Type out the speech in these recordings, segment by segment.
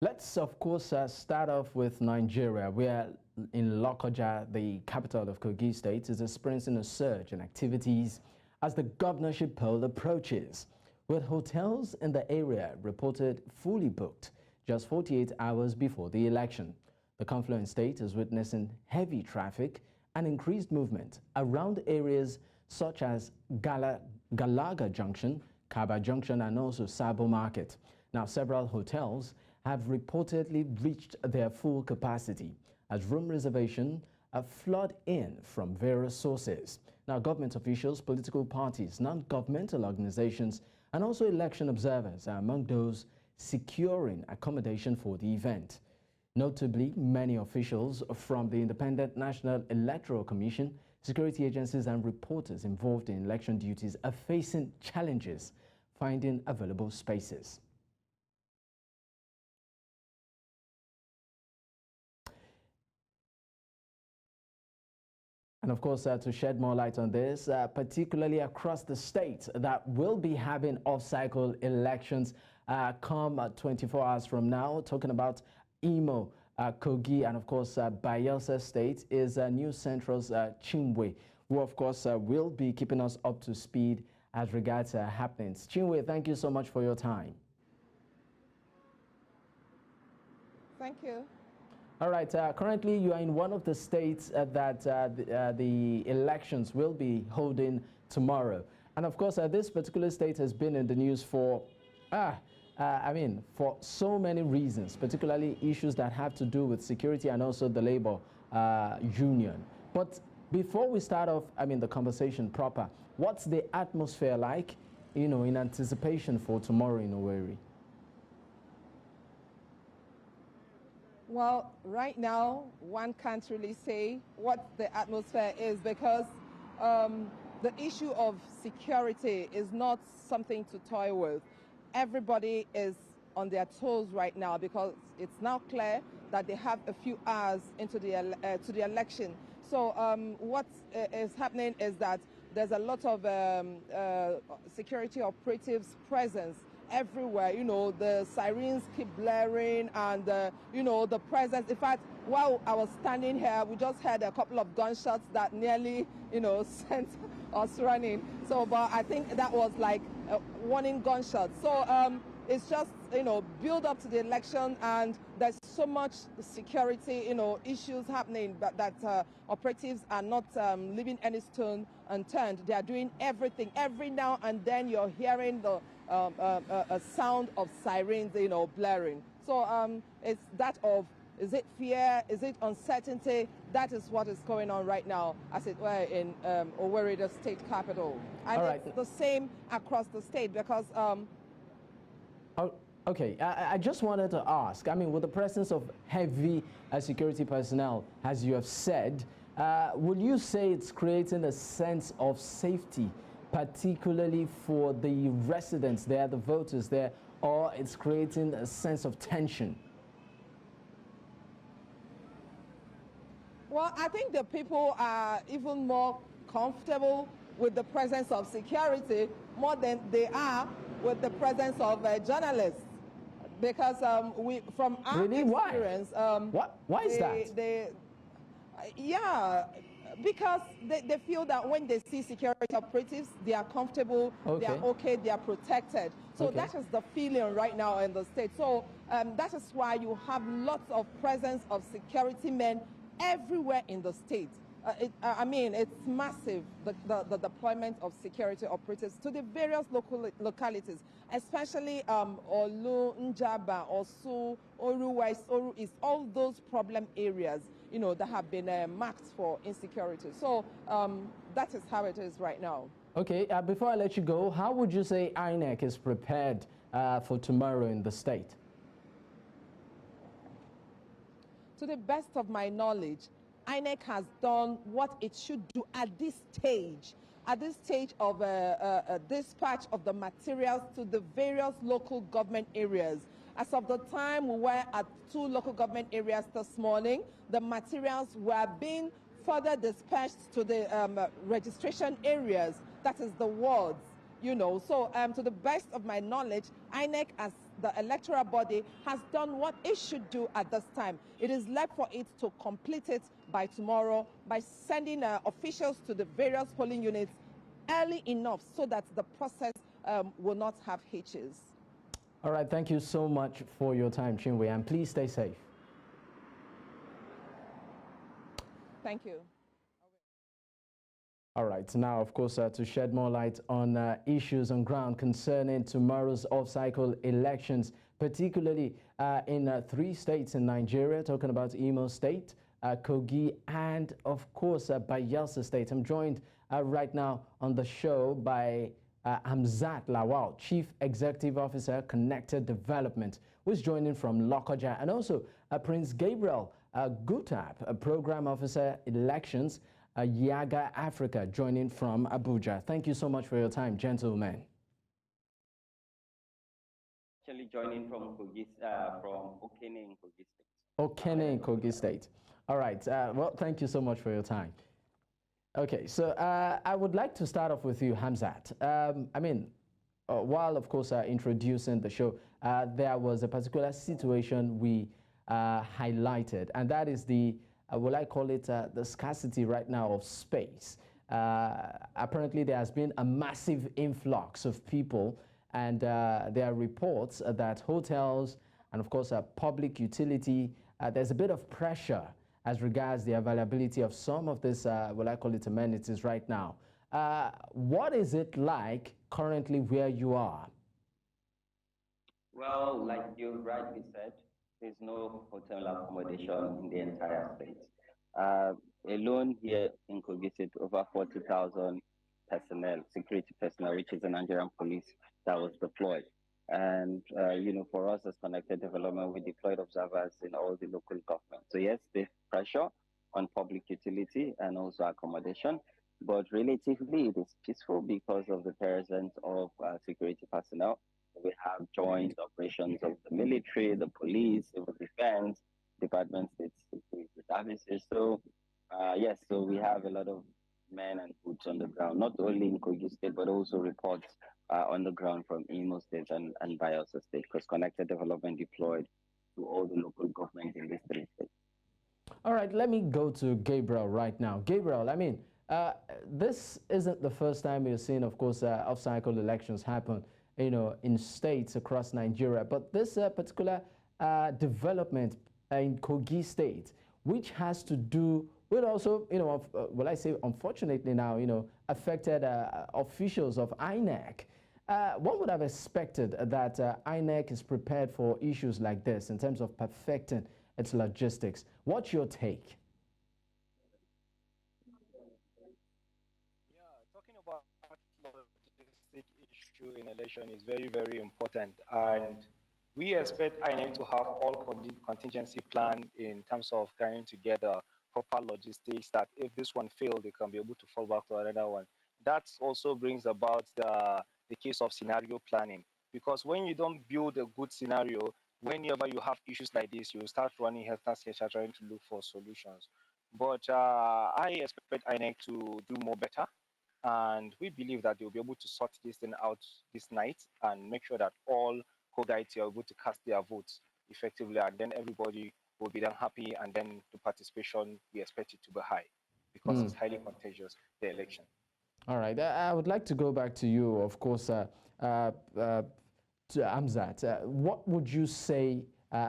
Let's, of course, start off with Nigeria, where in Lokoja, the capital of Kogi State, is experiencing a surge in activities as the governorship poll approaches, with hotels in the area reported fully booked just 48 hours before the election. The Confluence State is witnessing heavy traffic and increased movement around areas such as Galaga Junction, Kabba Junction, and also Sabo Market. Now, several hotels have reportedly reached their full capacity as room reservations flood in from various sources. Now, government officials, political parties, non-governmental organizations, and also election observers are among those securing accommodation for the event. Notably, many officials from the Independent National Electoral Commission, security agencies, and reporters involved in election duties are facing challenges finding available spaces. And of course, to shed more light on this, particularly across the state that will be having off-cycle elections come 24 hours from now, talking about Imo, Kogi, and of course, Bayelsa State, is New Central's Chinwe, who of course will be keeping us up to speed as regards happenings. Chinwe, thank you so much for your time. Thank you. All right, currently you are in one of the states that the elections will be holding tomorrow. And of course, this particular state has been in the news for, for so many reasons, particularly issues that have to do with security and also the labor union. But before we start off, the conversation proper, what's the atmosphere like, in anticipation for tomorrow in Owerri? Well, right now, one can't really say what the atmosphere is because the issue of security is not something to toy with. Everybody is on their toes right now because it's now clear that they have a few hours into to the election. So what is happening is that there's a lot of security operatives' presence everywhere. The sirens keep blaring and, the presence. In fact, while I was standing here, we just had a couple of gunshots that nearly, sent us running. So, but I think that was like a warning gunshot. So it's just, build up to the election, and there's so much security, issues happening, but that operatives are not leaving any stone unturned. They are doing everything. Every now and then you're hearing the a sound of sirens, blaring. So it's that of, is it fear? Is it uncertainty? That is what is going on right now, as it were, in Owerri, the state capital. And it's the same across the state because... Okay, I just wanted to ask, with the presence of heavy security personnel, as you have said, would you say it's creating a sense of safety, particularly for the residents there, the voters there, or it's creating a sense of tension? Well, I think the people are even more comfortable with the presence of security more than they are with the presence of journalists. Because from our experience... Why is that? Yeah, because they feel that when they see security operatives, they are comfortable, they are okay, they are protected. So that is the feeling right now in the state. So that is why you have lots of presence of security men everywhere in the state. It's massive, the deployment of security operatives to the various localities, especially Olu, Njaba, Osu, Oru West, Oru East, all those problem areas, that have been marked for insecurity. So that is how it is right now. Okay, before I let you go, how would you say INEC is prepared for tomorrow in the state? To the best of my knowledge, INEC has done what it should do at this stage of dispatch of the materials to the various local government areas. As of the time we were at 2 local government areas this morning, the materials were being further dispatched to the registration areas, that is the wards, So to the best of my knowledge, INEC has the electoral body has done what it should do at this time. It is left for it to complete it by tomorrow by sending officials to the various polling units early enough so that the process will not have hitches. All right, thank you so much for your time, Chinwe, and please stay safe. Thank you. All right, now, of course, to shed more light on issues on ground concerning tomorrow's off-cycle elections, particularly in 3 states in Nigeria, talking about Imo State, Kogi, and, of course, Bayelsa State. I'm joined right now on the show by Hamzat Lawal, Chief Executive Officer, Connected Development, who's joining from Lokoja, and also Prince Gabriel Gutap, a Program Officer, Elections, Yiaga, Africa, joining from Abuja. Thank you so much for your time, gentlemen. Actually joining from Okene in Kogi State. Okene in Kogi State. All right. Well, thank you so much for your time. Okay, so I would like to start off with you, Hamzat. While, of course, introducing the show, there was a particular situation we highlighted, and that is the will I call it the scarcity right now of space. Apparently, there has been a massive influx of people, and there are reports that hotels and, of course, public utility, there's a bit of pressure as regards the availability of some of this, will I call it amenities right now. What is it like currently where you are? Well, like you rightly said, there's no hotel accommodation in the entire state. Alone here in Kogi State, over 40,000 personnel, security personnel, which is the Nigerian police that was deployed. And, for us as Connected Development, we deployed observers in all the local governments. So yes, there's pressure on public utility and also accommodation, but relatively it is peaceful because of the presence of security personnel. We have joint operations of the military, the police, civil defense, Department State Security Services. So yes, so we have a lot of men and boots on the ground, not only in Kogi State, but also reports on the ground from Imo State and Bayelsa State, because Connected Development deployed to all the local governments in these 3 states. All right, let me go to Gabriel right now. Gabriel, this isn't the first time we've seen, of course, off-cycle elections happen, in states across Nigeria. But this particular development in Kogi State, which has to do with also, will I say, unfortunately now, affected officials of INEC. One would have expected that INEC is prepared for issues like this in terms of perfecting its logistics. What's your take? Yeah, talking about logistic issue in election is very, very important. And we expect INEC to have all contingency plan in terms of carrying together proper logistics, that if this one failed, they can be able to fall back to another one. That also brings about the case of scenario planning, because when you don't build a good scenario, whenever you have issues like this, you start running health sketches trying to look for solutions. But I expect INEC to do more better, and we believe that they'll be able to sort this thing out this night and make sure that all Kogites are able to cast their votes effectively, and then everybody will be then happy, and then the participation, we expect it to be high because it's highly contagious, the election. All right, I would like to go back to you, of course, to Hamzat. What would you say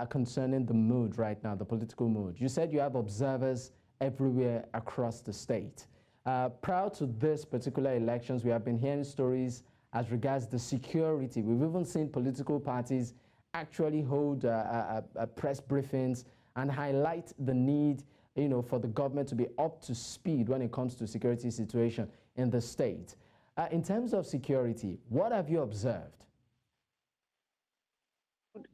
concerning the mood right now, the political mood? You said you have observers everywhere across the state. Prior to this particular elections, we have been hearing stories as regards the security. We've even seen political parties actually hold press briefings and highlight the need, for the government to be up to speed when it comes to security situation in the state. In terms of security, what have you observed?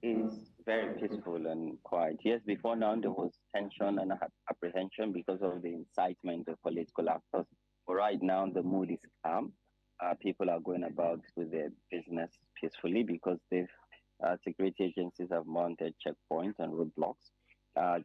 It is very peaceful and quiet. Yes, before now there was tension and apprehension because of the incitement of political actors. But right now the mood is calm. People are going about with their business peacefully because the security agencies have mounted checkpoints and roadblocks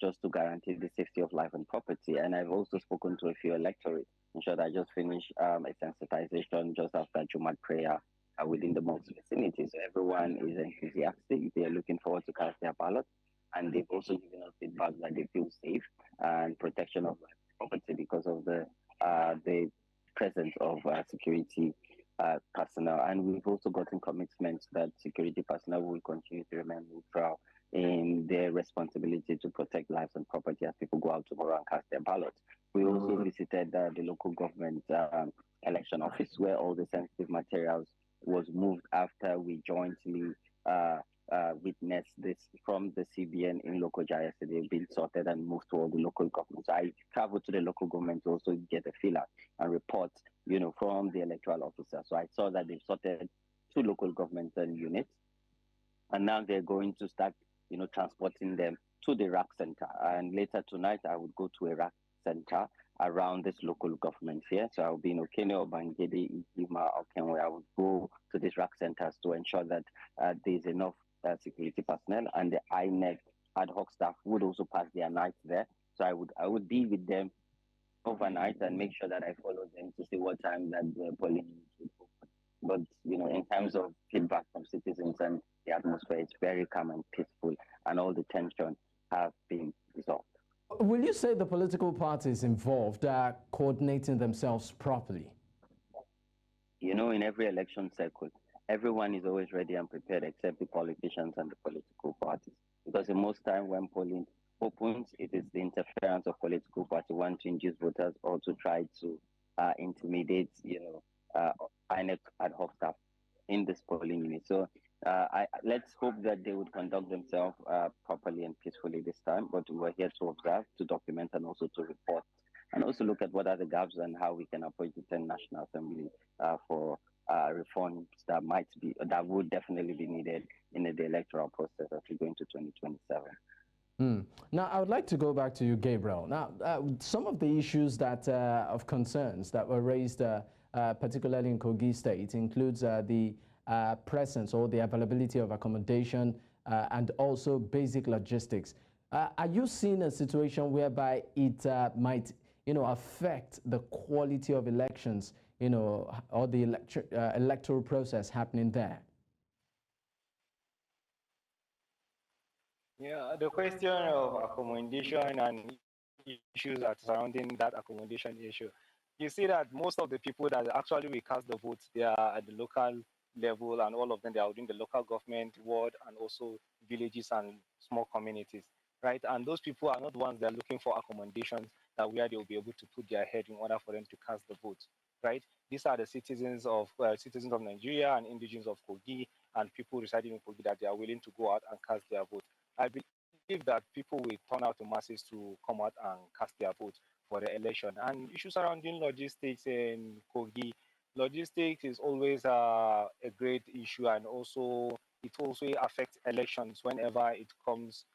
just to guarantee the safety of life and property. And I've also spoken to a few electorates. In short, I just finished a sensitization just after Jumat prayer within the mosque vicinity. So everyone is enthusiastic. They are looking forward to cast their ballot. And they've also given us feedback that they feel safe and protection of property because of the presence of security personnel. And we've also gotten commitments that security personnel will continue to remain neutral in their responsibility to protect lives and property as people go out tomorrow and cast their ballots. We also visited the local government election office where all the sensitive materials was moved after we jointly witnessed this from the CBN in Lokoja yesterday being sorted and moved to all the local governments. So I traveled to the local government to also get a feel out and report, from the electoral officer. So I saw that they've sorted 2 local governmental units, and now they're going to start, transporting them to the rack center. And later tonight, I would go to a rack center around this local government here. So I'll be in Okene, Obangede, Ikima, Okenwe. I would go to these rack centers to ensure that there's enough security personnel, and the INEC ad hoc staff would also pass their night there. So I would be with them overnight and make sure that I follow them to see what time that the polling would open. But in terms of feedback from citizens and the atmosphere, it's very calm and peaceful, and all the tension have been resolved. Will you say the political parties involved are coordinating themselves properly? In every election cycle, everyone is always ready and prepared except the politicians and the political parties. Because the most time when polling opens, it is the interference of political parties want to induce voters or to try to intimidate, INEC ad hoc staff in this polling unit. So let's hope that they would conduct themselves properly and peacefully this time. But we're here to observe, to document, and also to report, and also look at what are the gaps and how we can approach the 10th National Assembly for reforms that would definitely be needed in the electoral process as we go into 2027. Now, I would like to go back to you, Gabriel. Now, some of the issues that of concerns that were raised, particularly in Kogi State, includes the presence or the availability of accommodation and also basic logistics. Are you seeing a situation whereby it might, affect the quality of elections, or the electoral process happening there? Yeah, the question of accommodation and issues that surrounding that accommodation issue. You see that most of the people that actually will cast the votes, they are at the local level, and all of them, they are within the local government, ward, and also villages and small communities, right? And those people are not the ones that are looking for accommodations that where they will be able to put their head in order for them to cast the vote, right? These are the citizens of Nigeria and indigenes of Kogi and people residing in Kogi that they are willing to go out and cast their vote. I believe that people will turn out the masses to come out and cast their vote for the election. And issues surrounding logistics in Kogi, logistics is always a great issue, and also it also affects elections whenever it comes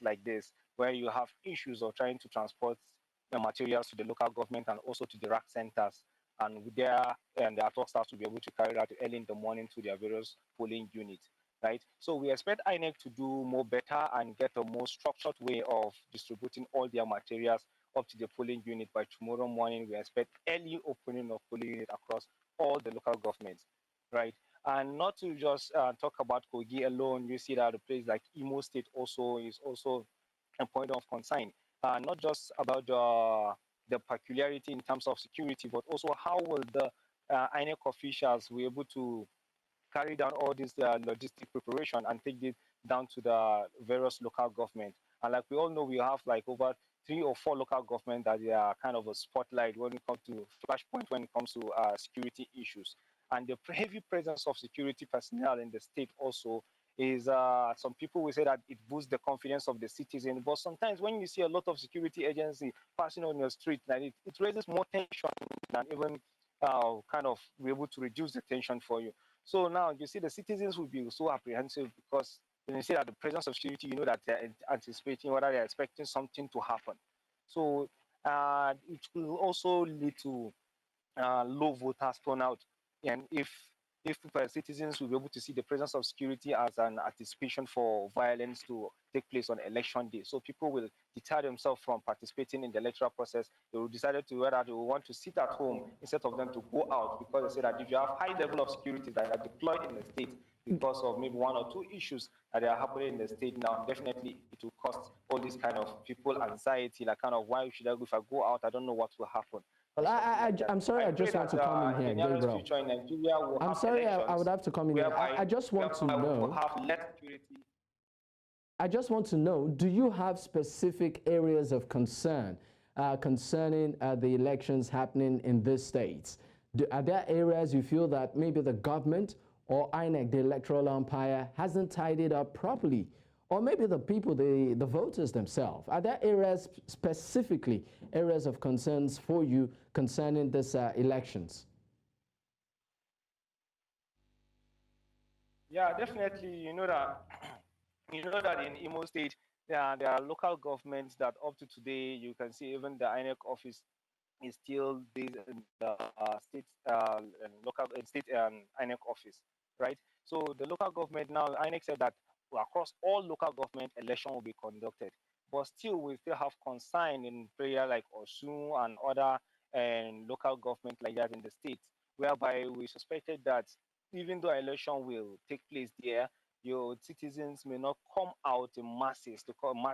like this, where you have issues of trying to transport the materials to the local government and also to the rack centers, and the ad hoc staff to be able to carry out early in the morning to their various polling units. Right, so we expect INEC to do more better and get a more structured way of distributing all their materials up to the polling unit by tomorrow morning. We expect early opening of polling unit across all the local governments, right? And not to just talk about Kogi alone, you see that a place like Imo State also is also a point of concern. Not just about the peculiarity in terms of security, but also how will the INEC officials be able to carry down all this logistic preparation and take it down to the various local governments. And like we all know, we have like over 3 or 4 local governments that they are kind of a spotlight when it comes to flashpoint, when it comes to security issues. And the heavy presence of security personnel in the state also is, some people will say that it boosts the confidence of the citizen. But sometimes when you see a lot of security agency passing on your street, like it raises more tension than even kind of be able to reduce the tension for you. So now you see the citizens will be so apprehensive because when you see that the presence of security, you know that they're anticipating whether they're expecting something to happen. So it will also lead to low voters turnout. And if if citizens will be able to see the presence of security as an anticipation for violence to take place on election day. So people will deter themselves from participating in the electoral process. They will decide to whether they will want to sit at home instead of them to go out, because they say that if you have high level of security that are deployed in the state because of maybe one or two issues that are happening in the state now, definitely it will cost all this kind of people anxiety, like kind of, why should I go? If I go out, I don't know what will happen. Well, I'm sorry, I just want to come in here, Gabriel. In Nigeria, we'll I'm sorry, I would have to come in here. I just want to know. Have less security. I just want to know, do you have specific areas of concern concerning the elections happening in these states? Are there areas you feel that maybe the government or INEC, the electoral umpire, hasn't tidied up properly? Or maybe the people, the voters themselves? Are there areas, specifically areas of concerns for you concerning these elections? Yeah, definitely. You know that in Imo State there are local governments that up to today you can see even the INEC office is still based in the state INEC office, right? So the local government now, INEC said that across all local government election will be conducted, but still we still have concern in prayer like Osun and other local government like that in the state, whereby we suspected that even though election will take place there, your citizens may not come out in masses to come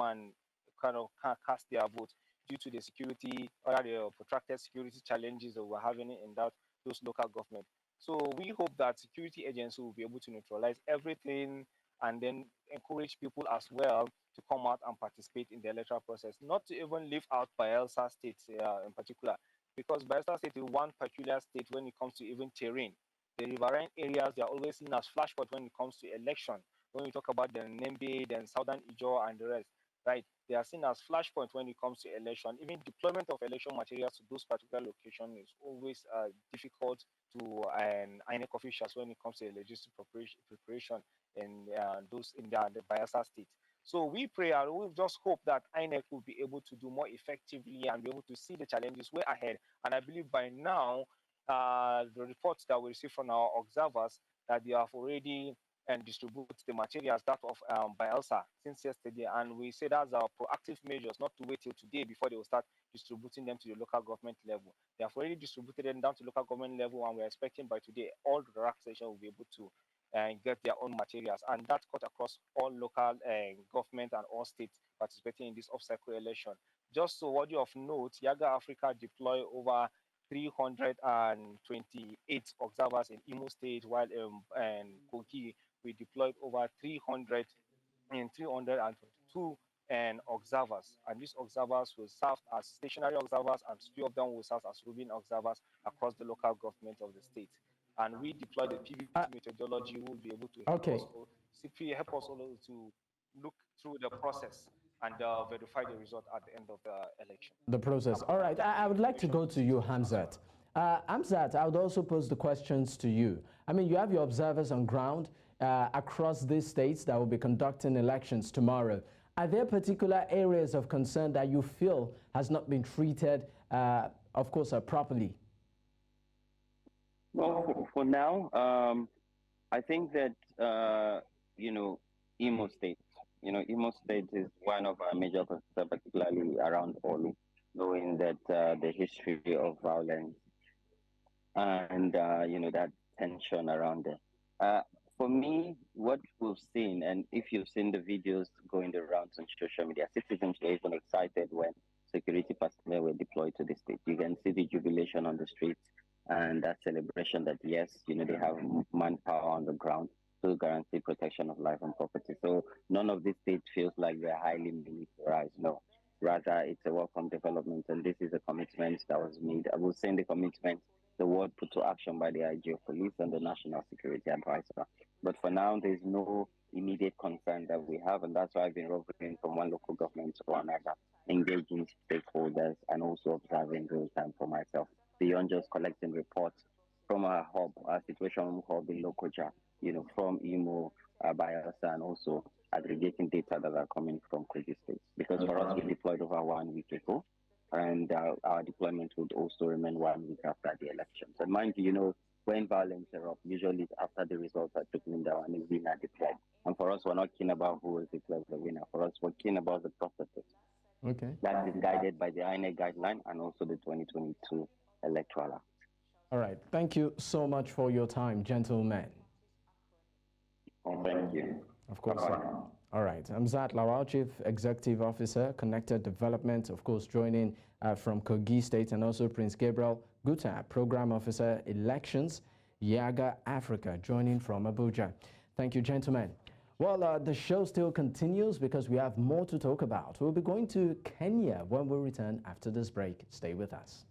and kind of cast their vote due to the security or the protracted security challenges that we're having in those local government. So we hope that security agents will be able to neutralize everything and then encourage people as well to come out and participate in the electoral process, not to even leave out Bayelsa State in particular, because Bayelsa State is one peculiar state when it comes to even terrain. The riverine areas, they are always seen as flashpoint when it comes to election. When we talk about the Nembe, then Southern Ijo and the rest, right? They are seen as flashpoint when it comes to election. Even deployment of election materials to those particular locations is always difficult to INEC officials when it comes to legislative preparation in the Bayelsa State. So we pray and we just hope that INEC will be able to do more effectively and be able to see the challenges way ahead. And I believe by now, the reports that we receive from our observers that they have already distributed the materials that of Bayelsa since yesterday, and we say that's our proactive measures, not to wait till today before they will start distributing them to the local government level. They have already distributed them down to local government level, and we're expecting by today all the RAC station will be able to get their own materials, and that's cut across all local government and all states participating in this off-cycle election. Just so worthy of note, Yiaga Africa deploy over 328 observers in Imo State, while Kogi we deployed over 322 observers, and these observers will serve as stationary observers, and few of them will serve as roving observers across the local government of the state. And we deploy the PVP methodology, who will be able to help us also to look through the process and verify the result at the end of the election. The process. All right. I would like to go to you, Hamzat. Hamzat, I would also pose the questions to you. I mean, you have your observers on ground across these states that will be conducting elections tomorrow. Are there particular areas of concern that you feel has not been treated, of course, properly? Well, for now, I think that, Imo State, Imo State is one of our major concerns, particularly around Olu, knowing that the history of violence and, that tension around it. For me, what we've seen, and if you've seen the videos going the rounds on social media, citizens were even excited when security personnel were deployed to the state. You can see the jubilation on the streets and that celebration that, yes, they have manpower on the ground to guarantee protection of life and property. So none of this state feels like they're highly militarized. No, rather it's a welcome development, and this is a commitment that was made. I will send the commitment, the word put to action by the IG of Police and the National Security Advisor. But for now, there's no immediate concern that we have, and that's why I've been roving from one local government to another, engaging stakeholders and also observing real time for myself, beyond just collecting reports from our hub, our situation hub in Lokoja, from Imo, Bayelsa, and also aggregating data that are coming from Kogi State. Because for us, we deployed over 1 week ago, and our deployment would also remain 1 week after the elections. And mind you, when violence erupts, usually it's after the results are trickling down and the winner declared. And for us, we're not keen about who is declared the winner. For us, we're keen about the processes. Okay. That is guided by the INEC guideline and also the 2022 Electoral Act. All right. Thank you so much for your time, gentlemen. Oh, thank you. Of course. Bye-bye. All right. Hamzat Lawal, Chief Executive Officer, Connected Development, of course, joining from Kogi State, and also Prince Gabriel Gutap, Program Officer, Elections, Yiaga, Africa, joining from Abuja. Thank you, gentlemen. Well, the show still continues because we have more to talk about. We'll be going to Kenya when we return after this break. Stay with us.